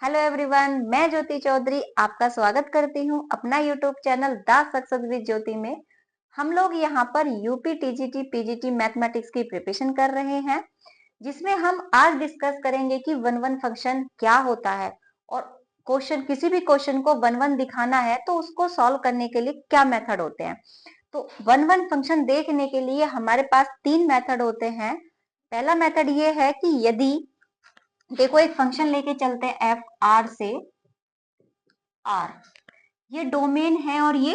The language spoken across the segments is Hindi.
हेलो एवरीवन, मैं ज्योति चौधरी आपका स्वागत करती हूं अपना YouTube channel the success with Jyoti में। हम लोग यहां पर यूपी टीजीटी पीजीटी मैथमेटिक्स की प्रिपरेशन कर रहे हैं, जिसमें हम आज डिस्कस करेंगे कि वन वन फंक्शन क्या होता है और किसी भी क्वेश्चन को वन वन दिखाना है तो उसको सॉल्व करने के लिए क्या मेथड होते हैं। तो वन वन फंक्शन देखने के लिए हमारे पास तीन मेथड होते हैं। पहला मेथड ये है कि यदि देखो एक फंक्शन लेके चलते हैं एफ आर से आर, ये डोमेन है और ये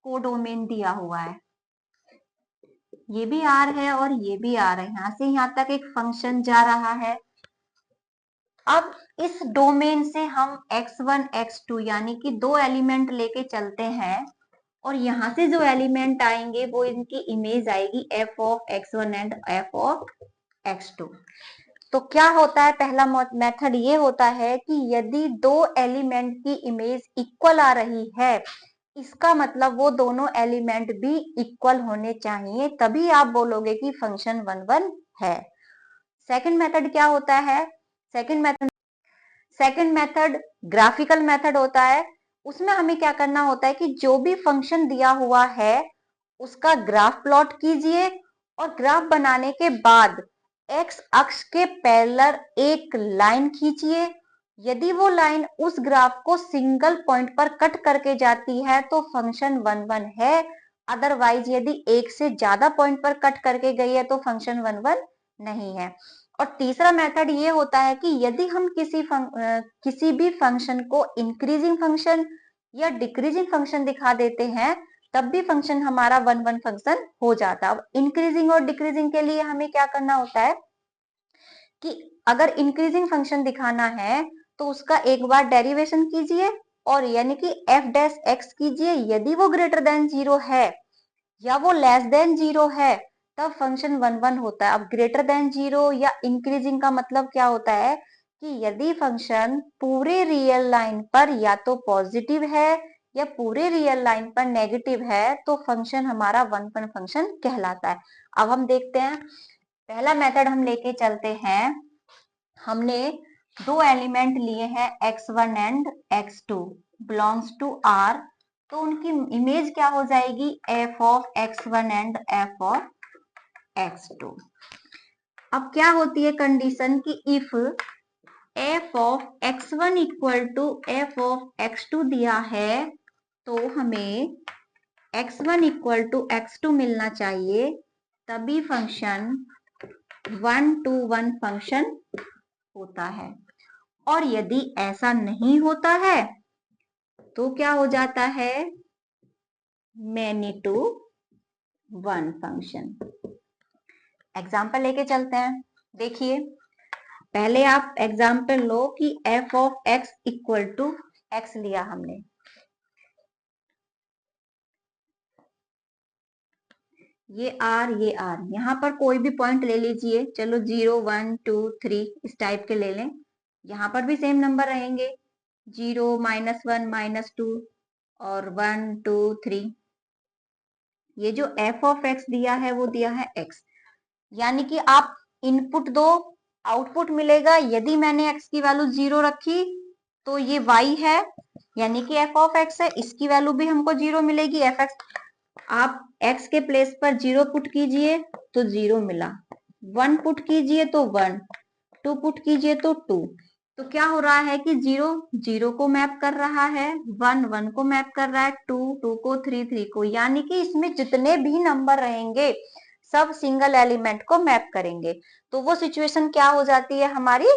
कोडोमेन दिया हुआ है। ये भी आर है और ये भी आर है, यहां से यहां तक एक फंक्शन जा रहा है। अब इस डोमेन से हम x1 x2 यानी कि दो एलिमेंट लेके चलते हैं और यहां से जो एलिमेंट आएंगे वो इनकी इमेज आएगी f of x1 and f of x2। तो क्या होता है, पहला मेथड ये होता है कि यदि दो एलिमेंट की इमेज इक्वल आ रही है, इसका मतलब वो दोनों एलिमेंट भी इक्वल होने चाहिए, तभी आप बोलोगे कि फंक्शन वन वन है। सेकंड मेथड क्या होता है? सेकंड मेथड ग्राफिकल मेथड होता है। उसमें हमें क्या करना होता है कि जो भी फंक्शन दिया हुआ है उसका ग्राफ प्लॉट कीजिए और ग्राफ बनाने के बाद एक्स अक्ष के पैरेलल एक लाइन खींचिए। यदि वो लाइन उस ग्राफ को सिंगल पॉइंट पर कट करके जाती है तो फंक्शन वन वन है। अदरवाइज यदि एक से ज्यादा पॉइंट पर कट करके गई है तो फंक्शन वन वन नहीं है। और तीसरा मेथड ये होता है कि यदि हम किसी भी फंक्शन को इंक्रीजिंग फंक्शन या डिक्रीजिंग फंक्शन दिखा देते हैं, तब भी फंक्शन हमारा वन वन फंक्शन हो जाता है। अब इंक्रीजिंग और डिक्रीजिंग के लिए हमें क्या करना होता है कि अगर इंक्रीजिंग फंक्शन दिखाना है तो उसका एक बार डेरिवेशन कीजिए और यानी कि एफ डैश एक्स कीजिए। यदि वो ग्रेटर देन जीरो है या वो लेस देन जीरो है तब फंक्शन वन वन होता है। अब ग्रेटर देन जीरो या इंक्रीजिंग का मतलब क्या होता है कि यदि फंक्शन पूरे रियल लाइन पर या तो पॉजिटिव है या पूरे रियल लाइन पर नेगेटिव है तो फंक्शन हमारा वन वन फंक्शन कहलाता है। अब हम देखते हैं, पहला मेथड हम लेके चलते हैं। हमने दो एलिमेंट लिए हैं x1 and x2 belongs to r, तो उनकी इमेज क्या हो जाएगी f of x1 and f of x2। अब क्या होती है कंडीशन कि if f of x1 equal to f of x2 दिया है तो हमें x1 इक्वल टू x2 मिलना चाहिए, तभी function one two one function होता है। और यदि ऐसा नहीं होता है तो क्या हो जाता है many to one function. Example लेके चलते हैं। देखिए, पहले आप एग्जाम्पल लो कि f of x equal to x लिया हमने। ये r यहाँ पर कोई भी पॉइंट ले लीजिए, चलो 0 1 2 3 इस टाइप के ले लें। यहाँ पर भी सेम नंबर रहेंगे, 0 -1 -2 और 1 2 3। ये जो f ऑफ x दिया है वो दिया है x, यानी कि आप इनपुट दो आउटपुट मिलेगा। यदि मैंने x की वैल्यू 0 रखी तो ये y है यानी कि f ऑफ x है, इसकी वैल्यू भी हमको 0 मिलेगी f x। आप x के प्लेस पर 0 पुट कीजिए तो 0 मिला, 1 पुट कीजिए तो 1, 2 पुट कीजिए तो 2। तो क्या हो रहा है कि 0 0 को मैप कर रहा है, 1 1 को मैप कर रहा है, 2 2 को, 3 3 को, यानी कि इसमें जितने भी नंबर रहेंगे सब सिंगल एलिमेंट को मैप करेंगे। तो वो सिचुएशन क्या हो जाती है हमारी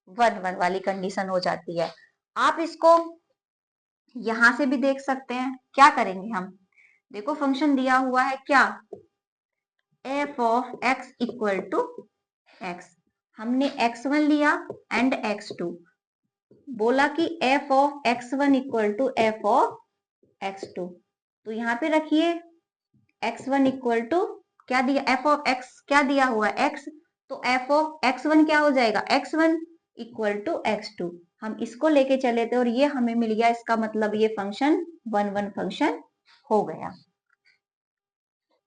वन वन वाली कंडीशन हो जाती है। आप इसको यहां से भी देख सकते हैं। क्या करेंगे हम, देखो फंक्शन दिया हुआ है क्या, f of x equal to x। हमने x1 लिया एंड x2, बोला कि f of x1 equal to f of x2। तो यहाँ पे रखिए x1 इक्वल टू क्या दिया, f ऑफ x क्या दिया हुआ है x, तो f ऑफ x1 क्या हो जाएगा x1 इक्वल टू x2। हम इसको लेके चले थे और ये हमें मिल गया, इसका मतलब ये फंक्शन वन वन फंक्शन हो गया।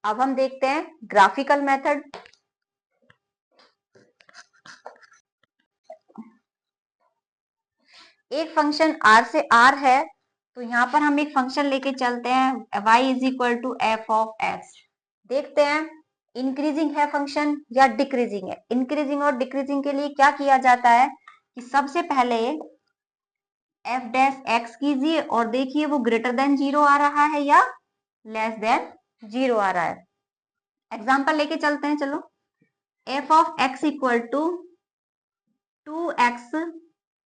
अब हम देखते हैं ग्राफिकल मेथड। एक फंक्शन r से r है, तो यहाँ पर हम एक फंक्शन लेके चलते हैं y is equal to F of X. देखते हैं इंक्रीजिंग है फंक्शन या डिक्रीजिंग है। इंक्रीजिंग और डिक्रीजिंग के लिए क्या किया जाता है कि सबसे पहले एफ डैश एक्स कीजिए और देखिए वो ग्रेटर देन 0 आ रहा है या लेस देन 0 आ रहा है। एग्जाम्पल लेके चलते हैं, चलो। F of X equal to 2x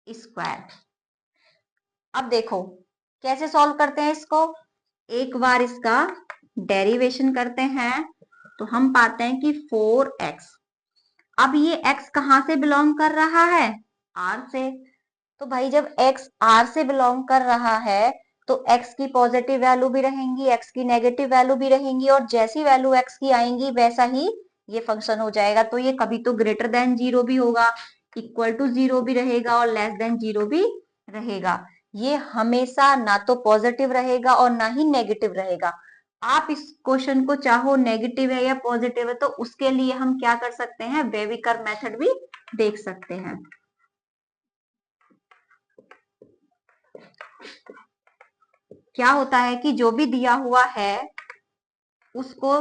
square. अब देखो कैसे सॉल्व करते हैं इसको। एक बार इसका डेरिवेशन करते हैं तो हम पाते हैं कि 4x। अब ये x कहां से बिलोंग कर रहा है, r से। तो भाई जब x r से बिलोंग कर रहा है तो x की पॉजिटिव वैल्यू भी रहेंगी, x की नेगेटिव वैल्यू भी रहेंगी, और जैसी वैल्यू x की आएंगी वैसा ही ये फंक्शन हो जाएगा। तो ये कभी तो ग्रेटर देन 0 भी होगा, इक्वल टू 0 भी रहेगा और लेस देन 0 भी रहेगा। ये हमेशा ना तो पॉजिटिव रहेगा और ना ही नेगेटिव रहेगा। आप इस क्वेश्चन को चाहो नेगेटिव है या पॉजिटिव है तो उसके लिए हम क्या कर सकते हैं, वेविकर मेथड भी देख सकते हैं। क्या होता है कि जो भी दिया हुआ है उसको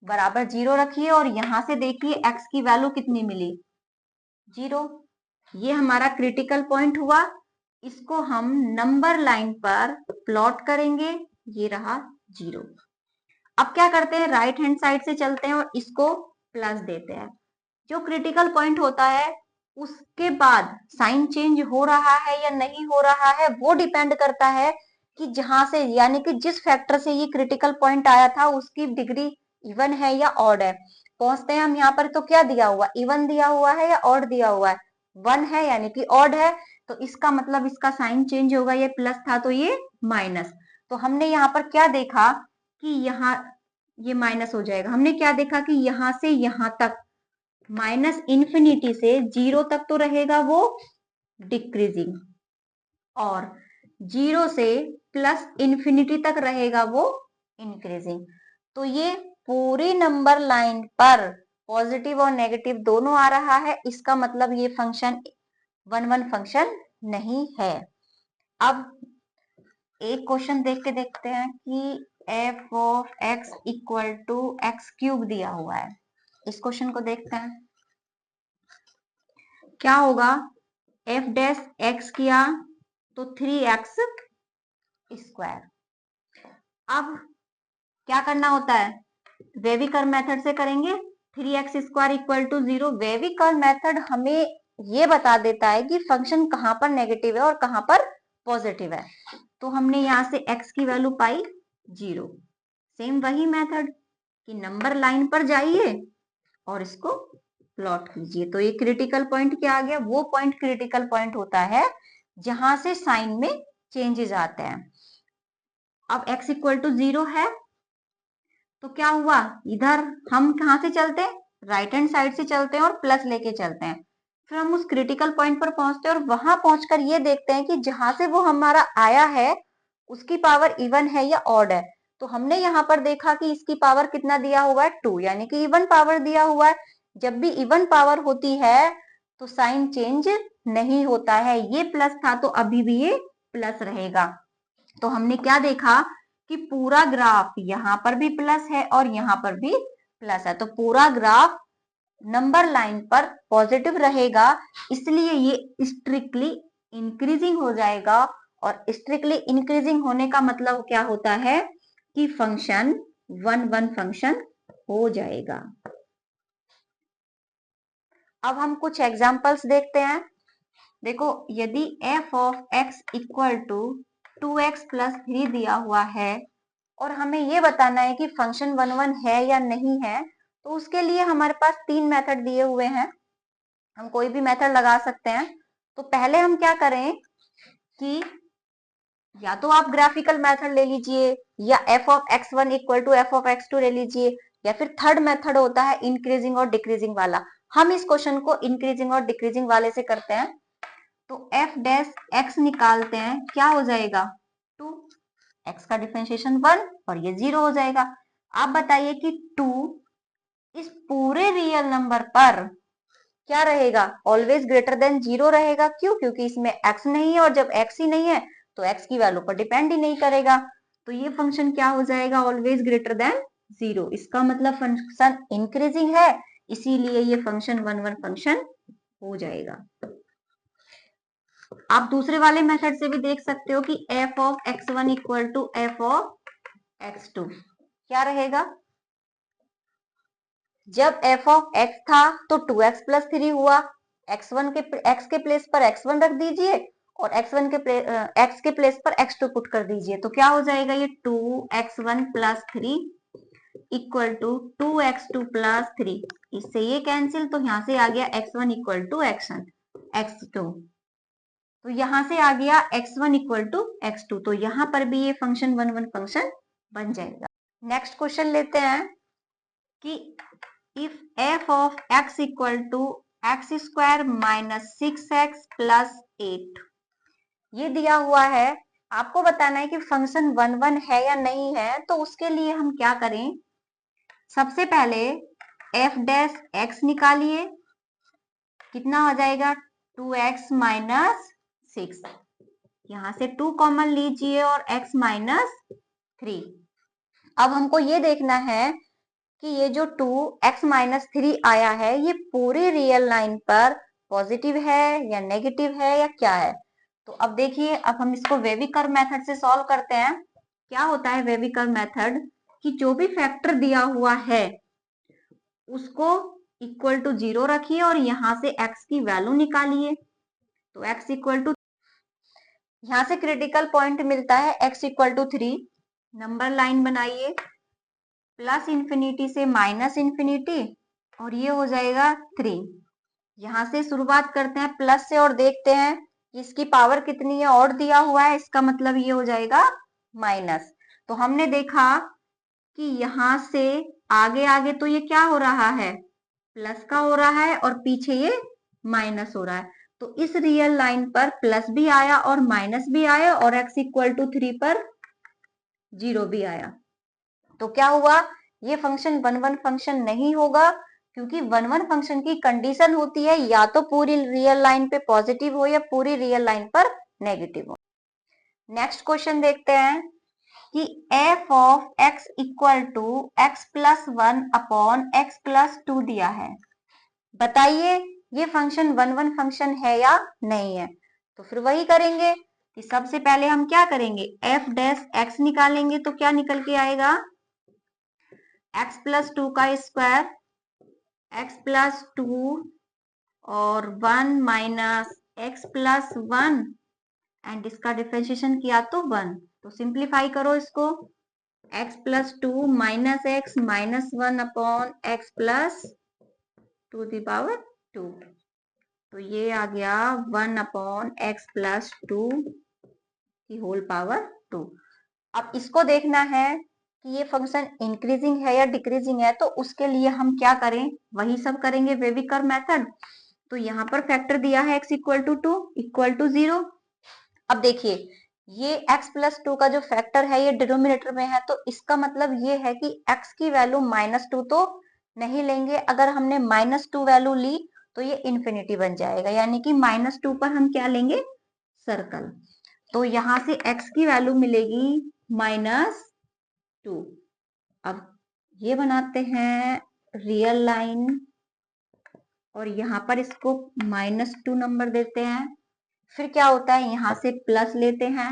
बराबर 0 रखिए और यहां से देखिए x की वैल्यू कितनी मिली, 0। ये हमारा क्रिटिकल पॉइंट हुआ। इसको हम नंबर लाइन पर प्लॉट करेंगे, ये रहा 0। अब क्या करते हैं, राइट हैंड साइड से चलते हैं और इसको प्लस देते हैं। जो क्रिटिकल पॉइंट होता है उसके बाद साइन चेंज हो रहा है या नहीं हो रहा है वो डिपेंड करता है कि जहां से, यानी कि जिस फैक्टर से ये क्रिटिकल पॉइंट आया था उसकी डिग्री इवन है या ऑड है। पहुंचते हैं हम यहाँ पर तो क्या दिया हुआ, इवन दिया हुआ है या ऑड दिया हुआ है, 1 है यानी कि ऑड है। तो इसका मतलब इसका साइन चेंज होगा, ये प्लस था तो ये माइनस। तो हमने यहाँ पर क्या देखा कि यहाँ ये माइनस हो जाएगा। हमने क्या देखा कि यहां से यहां तक माइनस इन्फिनिटी से 0 तक तो रहेगा वो डिक्रीजिंग, और 0 से प्लस इन्फिनिटी तक रहेगा वो इंक्रीजिंग। तो ये पूरी नंबर लाइन पर पॉजिटिव और नेगेटिव दोनों आ रहा है। इसका मतलब ये फंक्शन 1-1 फंक्शन नहीं है। अब एक क्वेश्चन देख के देखते हैं कि F of X equal to X cube दिया हुआ है। इस क्वेश्चन को देखते हैं क्या होगा। एफ डैश एक्स किया तो 3x स्क्वायर। अब क्या करना होता है, वेविकर मेथड से करेंगे। 3x square equal to 0। वेविकर मेथड हमें ये बता देता है कि फंक्शन कहां पर नेगेटिव है और कहां पर पॉजिटिव है। तो हमने यहां से x की वैल्यू पाई 0। सेम वही मेथड कि नंबर लाइन पर जाइए और इसको प्लॉट कीजिए। तो ये क्रिटिकल पॉइंट क्या आ गया, वो पॉइंट क्रिटिकल पॉइंट होता है जहां से साइन में चेंजेस आते हैं। अब x इक्वल टू 0 है तो क्या हुआ, इधर हम कहां से चलते हैं, राइट हैंड साइड से चलते हैं और प्लस लेके चलते हैं। फिर हम उस क्रिटिकल पॉइंट पर पहुंचते हैं और वहां पहुंचकर ये देखते हैं कि जहां से वो हमारा आया है उसकी पावर इवन है या ऑड है। तो हमने यहाँ पर देखा कि इसकी पावर कितना दिया हुआ है, 2, यानी कि इवन पावर दिया हुआ है। जब भी इवन पावर होती है तो साइन चेंज नहीं होता है। ये प्लस था तो अभी भी ये प्लस रहेगा। तो हमने क्या देखा कि पूरा ग्राफ यहाँ पर भी प्लस है और यहाँ पर भी प्लस है। तो पूरा ग्राफ नंबर लाइन पर पॉजिटिव रहेगा, इसलिए ये स्ट्रिक्टली इंक्रीजिंग हो जाएगा। और स्ट्रिक्टली इंक्रीजिंग होने का मतलब क्या होता है कि फंक्शन 1-1 फंक्शन हो जाएगा। अब हम कुछ एग्जांपल्स देखते हैं। देखो, यदि f of x equal to 2x plus 3 दिया हुआ है और हमें ये बताना है कि फंक्शन 1-1 है या नहीं है, तो उसके लिए हमारे पास 3 मेथड दिए हुए हैं। हम कोई भी मेथड लगा सकते हैं। तो पहले हम क्या करें कि या तो आप ग्राफिकल मेथड ले लीजिए या f of x1 equal to f of x2 ले लीजिए, या फिर थर्ड मेथड होता है इंक्रीजिंग और डिक्रीजिंग वाला। हम इस क्वेश्चन को इंक्रीजिंग और डिक्रीजिंग वाले से करते हैं। तो f डैश x निकालते हैं, क्या हो जाएगा 2, x का डिफरेंशिएशन 1 और ये 0 हो जाएगा। आप बताइए कि 2 इस पूरे रियल नंबर पर क्या रहेगा, ऑलवेज ग्रेटर देन 0 रहेगा। क्यों? क्योंकि इसमें x नहीं है, और जब x ही नहीं है तो x की वैल्यू पर डिपेंड ही नहीं करेगा। तो ये फंक्शन क्या हो जाएगा, ऑलवेज ग्रेटर देन 0। इसका मतलब फंक्शन इंक्रीजिंग है, इसीलिए ये फंक्शन 1 1 फंक्शन हो जाएगा। आप दूसरे वाले मेथड से भी देख सकते हो कि f of x1 equal to f of x2 क्या रहेगा। जब f ऑफ x था तो 2x प्लस 3 हुआ, x के प्लेस पर x1 रख दीजिए और x के प्लेस पर x2 पुट कर दीजिए, तो क्या हो जाएगा, ये 2x1 plus 3 equal to 2x2 plus 3। इससे ये कैंसिल, तो यहां से आ गया x1 इक्वल टू x2, तो यहां से आ गया x1 इक्वल टू x2, तो यहां पर भी ये फंक्शन 1 1 फंक्शन बन जाएगा। नेक्स्ट क्वेश्चन लेते हैं कि if f of x equal to X square minus 6x plus 8, ये दिया हुआ है, आपको बताना है कि फंक्शन 1 1 है या नहीं है। तो उसके लिए हम क्या करें, सबसे पहले f डैश x निकालिए, कितना हो जाएगा 2x माइनस 6, यहां से 2 कॉमन लीजिए और x माइनस 3। अब हमको ये देखना है कि ये जो 2x माइनस 3 आया है ये पूरी रियल लाइन पर पॉजिटिव है या नेगेटिव है या क्या है। तो अब देखिए, अब हम इसको वेवी कर्व मेथड से सॉल्व करते हैं। क्या होता है वेवी कर्व मेथड, कि जो भी फैक्टर दिया हुआ है उसको इक्वल टू 0 रखिए और यहां से x की वैल्यू निकालिए। तो x इक्वल टू, यहां से क्रिटिकल पॉइंट मिलता है x equal to 3, number line बनाइए प्लस इंफिनिटी से माइनस इंफिनिटी और ये हो जाएगा 3। यहां से शुरुआत करते हैं प्लस से और देखते हैं कि इसकी पावर कितनी है, और दिया हुआ है, इसका मतलब ये हो जाएगा माइनस। तो हमने देखा कि यहां से आगे आगे तो ये क्या हो रहा है, प्लस का हो रहा है और पीछे ये माइनस हो रहा है। तो इस रियल लाइन पर प्लस भी आया और माइनस भी आया और x इक्वल टू 3 पर 0 भी आया। तो क्या हुआ, ये फंक्शन 1 1 फंक्शन नहीं होगा, क्योंकि 1 1 फंक्शन की कंडीशन होती है या तो पूरी रियल लाइन पे पॉजिटिव हो या पूरी रियल लाइन पर नेगेटिव हो। नेक्स्ट क्वेश्चन देखते हैं कि f of x equal to x plus 1 upon x plus 2 दिया है, बताइए ये फंक्शन 1 1 फंक्शन है या नहीं है। तो फिर वही करेंगे कि सबसे पहले हम क्या करेंगे, f डैश x निकालेंगे, तो क्या निकल के आएगा, x प्लस 2 का स्क्वायर, x प्लस 2 और 1 माइनस x प्लस 1 एंड इसका डिफरेंशिएशन किया तो 1। तो सिंप्लीफाई करो इसको, x plus 2 minus x minus 1 upon x plus 2 the power 2, तो ये आ गया 1 अपॉन x प्लस 2 की होल पावर 2। अब इसको देखना है कि ये फंक्शन इंक्रीजिंग है या डिक्रीजिंग है, तो उसके लिए हम क्या करें, वही सब करेंगे वेवी कर्व मेथड। तो यहाँ पर फैक्टर दिया है x equal to 2 equal to 0। अब देखिए ये x प्लस 2 का जो फैक्टर है ये डिनोमिनेटर में है, तो इसका मतलब ये है कि x की वैल्यू -2 तो नहीं लेंगे। अगर हमने -2 वैल्यू ली तो ये इंफिनिटी बन जाएगा, यानी कि -2 पर हम क्या लेंगे, सर्कल। तो यहां से x की वैल्यू मिलेगी -2। अब ये बनाते हैं रियल लाइन और यहाँ पर इसको -2 नंबर देते हैं। फिर क्या होता है, यहाँ से प्लस लेते हैं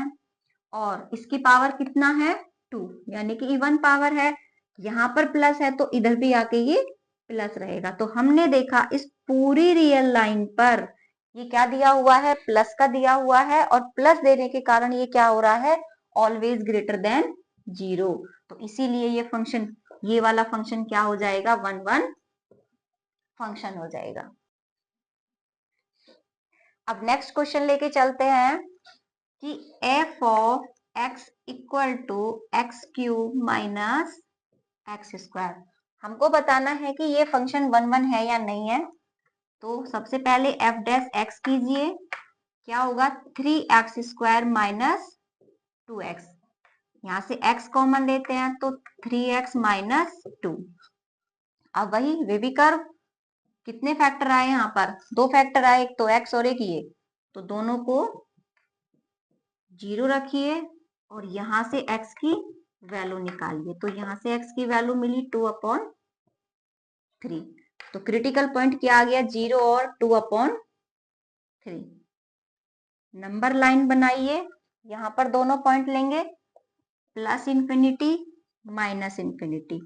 और इसकी पावर कितना है 2, यानी कि इवन पावर है। यहाँ पर प्लस है तो इधर भी आके ये प्लस रहेगा। तो हमने देखा इस पूरी रियल लाइन पर ये क्या दिया हुआ है, प्लस का दिया हुआ है, और प्लस देने के कारण ये क्या हो रहा है, ऑलवेज ग्रेटर देन 0। तो इसीलिए ये फंक्शन, ये वाला फंक्शन क्या हो जाएगा, 1 1 फंक्शन हो जाएगा। अब नेक्स्ट क्वेश्चन लेके चलते हैं कि f of x equal to X cube minus X square, हमको बताना है कि ये फंक्शन 1 1 है या नहीं है। तो सबसे पहले f डैश x कीजिए, क्या होगा 3x स्क्वायर माइनस 2x, यहाँ से x कॉमन लेते हैं तो 3x माइनस 2। अब वही वेवी कर्व कितने फैक्टर आए यहाँ पर? 2 फैक्टर आए, एक तो x और एक ये, तो दोनों को 0 रखिए और यहां से x की वैल्यू निकालिए। तो यहां से x की वैल्यू मिली 2/3। तो क्रिटिकल पॉइंट क्या आ गया? 0 और 2/3। नंबर लाइन बनाइए, यहां पर दोनों पॉइंट लेंगे, प्लस इंफिनिटी माइनस इंफिनिटी।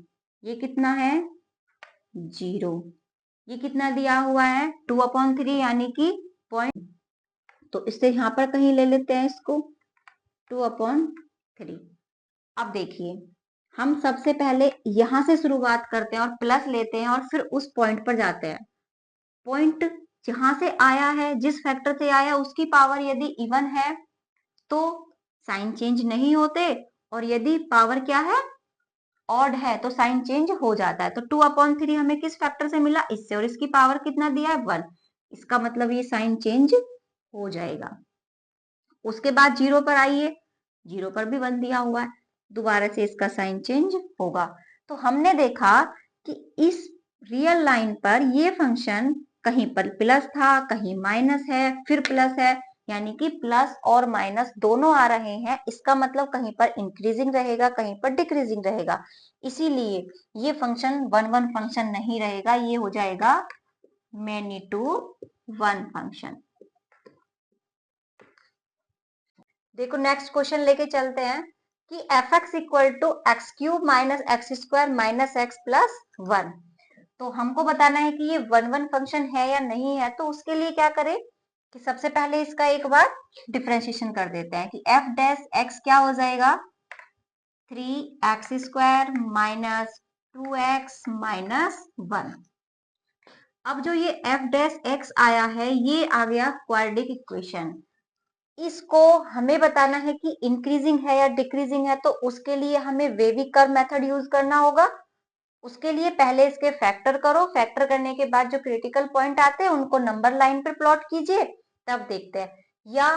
ये कितना है? 0। ये कितना दिया हुआ है? 2/3 यानी कि पॉइंट। तो इससे यहां पर कहीं ले लेते हैं इसको, 2/3। अब देखिए, हम सबसे पहले यहां से शुरुआत करते हैं और प्लस लेते हैं और फिर उस पॉइंट पर जाते हैं। पॉइंट जहां से आया है, जिस फैक्टर से आया, उसकी पावर यदि इवन है तो साइन चेंज नहीं होते, और यदि पावर क्या है? ऑड है, तो साइन चेंज हो जाता है। तो 2/3 हमें किस फैक्टर से मिला? इससे, और इसकी पावर कितना दिया है? 1। इसका मतलब ये साइन चेंज हो जाएगा। उसके बाद 0 पर आइए, 0 पर भी 1 दिया हुआ है, दोबारा से इसका साइन चेंज होगा। तो हमने देखा कि इस रियल लाइन पर ये फंक्शन कहीं पर प्लस था, कहीं माइनस है, फिर प्लस है, यानी कि प्लस और माइनस दोनों आ रहे हैं। इसका मतलब कहीं पर इंक्रीजिंग रहेगा, कहीं पर डिक्रीजिंग रहेगा। इसीलिए ये फंक्शन 1 फंक्शन नहीं रहेगा, ये हो जाएगा मैनी टू 1 फंक्शन। देखो नेक्स्ट क्वेश्चन लेके चलते हैं कि F X equal to X cube minus X square minus X plus 1। तो हमको बताना है कि ये 1 फंक्शन है या नहीं है। तो उसके लिए क्या करें कि सबसे पहले इसका एक बार डिफरेंशिएशन कर देते हैं कि एफ डैश एक्स क्या हो जाएगा? 3x square minus 2x minus 1। अब जो ये एफ डैश एक्स आया है, ये आ गया क्वाड्रेटिक इक्वेशन। इसको हमें बताना है कि इंक्रीजिंग है या डिक्रीजिंग है। तो उसके लिए हमें वेवी कर्व मेथड यूज करना होगा। उसके लिए पहले इसके फैक्टर करो, फैक्टर करने के बाद जो क्रिटिकल पॉइंट आते हैं उनको नंबर लाइन पर प्लॉट कीजिए, तब देखते हैं। या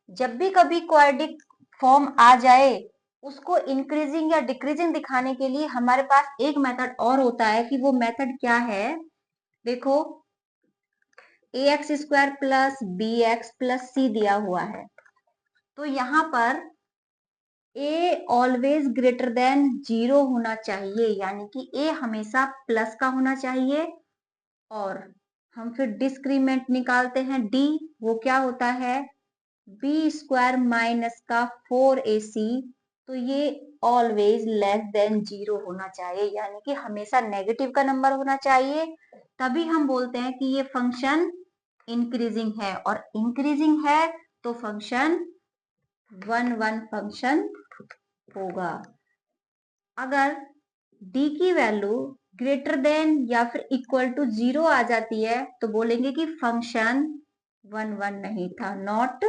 जब भी कभी क्वाड्रेटिक फॉर्म आ जाए, उसको इंक्रीजिंग या डिक्रीजिंग दिखाने के लिए हमारे पास एक मेथड और होता है। कि वो मेथड क्या है? देखो, ax² plus bx plus c दिया हुआ है, तो यहाँ पर a ऑलवेज ग्रेटर देन 0 होना चाहिए, यानी कि a हमेशा प्लस का होना चाहिए। और हम फिर डिस्क्रीमेंट निकालते हैं d, वो क्या होता है? b² माइनस का 4ac। तो ये ऑलवेज लेस देन 0 होना चाहिए, यानी कि हमेशा नेगेटिव का नंबर होना चाहिए। तभी हम बोलते हैं कि ये फंक्शन इंक्रीजिंग है, और इंक्रीजिंग है तो फंक्शन 1 फंक्शन होगा। अगर d की वैल्यू ग्रेटर देन या फिर इक्वल टू 0 आ जाती है, तो बोलेंगे कि फंक्शन 1 नहीं था, नॉट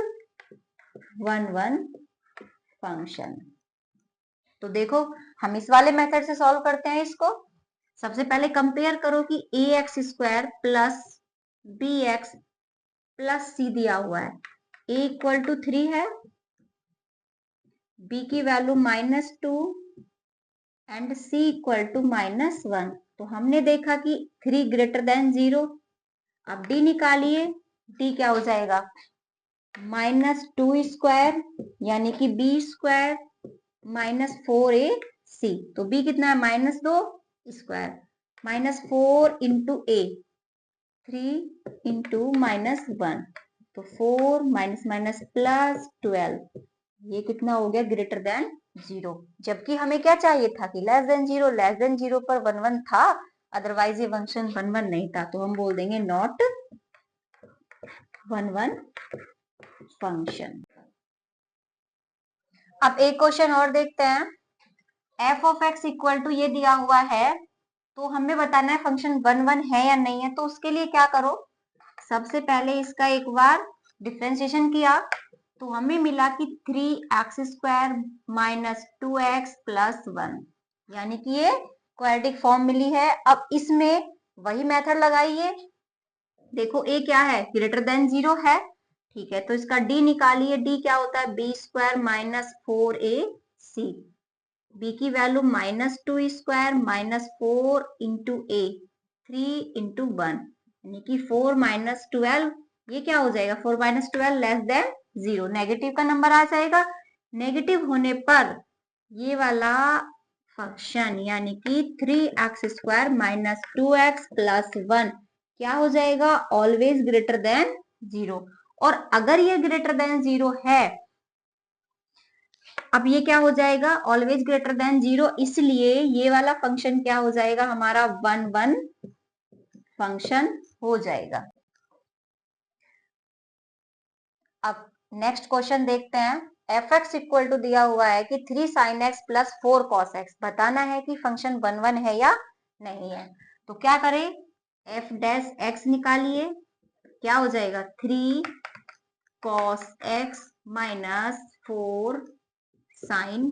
1 फंक्शन। तो देखो, हम इस वाले मेथड से सॉल्व करते हैं इसको। सबसे पहले कंपेयर करो कि ax² plus bx plus c दिया हुआ है, a इक्वल टू 3 है, b की value -2 and c equal to -1। तो हमने देखा कि 3 ग्रेटर देन 0। अब d निकालिए, d क्या हो जाएगा? -2² यानी कि b² -4ac। तो b कितना है? -2² -4 इंटू a, 3 इंटू -1, तो 4 माइनस माइनस प्लस 12। ये कितना हो गया? Greater than 0। जबकि हमें क्या चाहिए था कि लेस देन 0। लेस देन 0 पर 1 था, अदरवाइज ये फंक्शन 1 नहीं था। तो हम बोल देंगे नॉट 1 फंक्शन। अब एक क्वेश्चन और देखते हैं। F of X equal to ये दिया हुआ है, तो हमें बताना है फंक्शन 1 है या नहीं है। तो उसके लिए क्या करो, सबसे पहले इसका एक बार डिफरेंशिएशन किया, तो हमें मिला कि 3x² माइनस 2x प्लस 1, यानी कि ये क्वाड्रेटिक फॉर्म मिली है। अब इसमें वही मेथड लगाइए। देखो a क्या है? ग्रेटर देन 0 है, ठीक है। तो इसका d निकालिए, d क्या होता है? b² minus 4ac। b की वैल्यू -2² -4 इंटू a, 3 इंटू 1। यानी कि 4 माइनस 12, ये क्या हो जाएगा, 4 माइनस 12 लेस देन 0, नेगेटिव का नंबर आ जाएगा। नेगेटिव होने पर ये वाला फंक्शन यानी कि 3x² माइनस 2x प्लस 1 क्या हो जाएगा, ऑलवेज ग्रेटर देन 0। और अगर ये ग्रेटर देन 0 है, अब ये क्या हो जाएगा, ऑलवेज ग्रेटर देन 0, इसलिए ये वाला फंक्शन क्या हो जाएगा हमारा 1 फंक्शन हो जाएगा। अब नेक्स्ट क्वेश्चन देखते हैं। f(x) इक्वल टू दिया हुआ है कि 3 sin x plus 4 cos x, बताना है कि फंक्शन 1 है या नहीं है। तो क्या करें, f डैश x निकालिए, क्या हो जाएगा 3 cos x minus 4 sin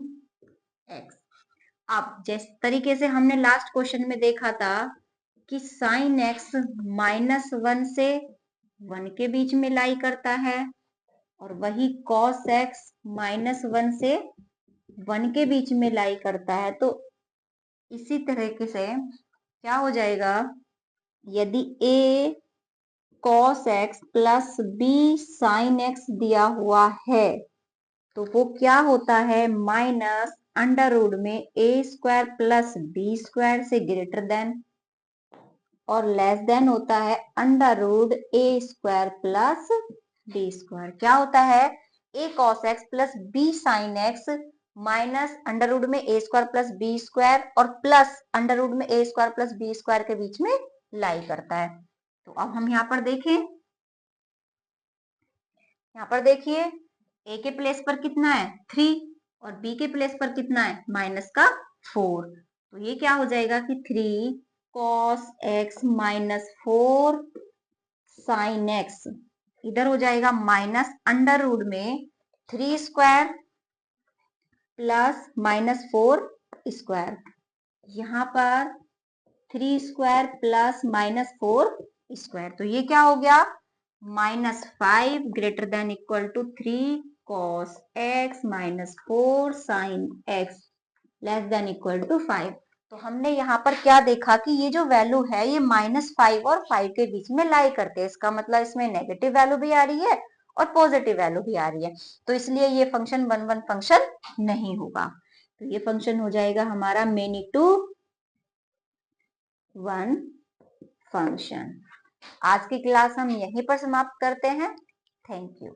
x। अब जिस तरीके से हमने लास्ट क्वेश्चन में देखा था कि sin x -1 से 1 के बीच में लाई करता है, और वही cos x -1 से 1 के बीच में लाई करता है, तो इसी तरीके से क्या हो जाएगा, यदि a cos x plus b sin x दिया हुआ है, तो वो क्या होता है, माइनस अंडर रूट में a² प्लस b² से ग्रेटर देन, और लेस देन होता है under root a² plus b²। क्या होता है, a cos x plus b sin x minus under root में a² प्लस b² और प्लस अंडर रूट में a² प्लस b² के बीच में लाई करता है। तो अब हम यहाँ पर देखें, यहाँ पर देखिए a के प्लेस पर कितना है 3 और b के प्लेस पर कितना है -4, तो ये क्या हो जाएगा कि 3 cos x minus 4 sin x, इधर हो जाएगा माइनस अंडर रूट में 3² प्लस -4², यहाँ पर 3² प्लस -4², तो ये क्या हो गया -5 greater than equal to 3 cos x minus 4 sin x less than equal to 5। तो हमने यहाँ पर क्या देखा कि ये जो वैल्यू है ये -5 और 5 के बीच में लाई करते हैं, इसका मतलब इसमें नेगेटिव वैल्यू भी आ रही है और पॉजिटिव वैल्यू भी आ रही है, तो इसलिए ये फंक्शन 1 फंक्शन नहीं होगा। तो ये फंक्शन हो जाएगा हमारा मेनी टू 1 फंक्शन। आज की क्लास हम यहीं पर समाप्त करते हैं। Thank you.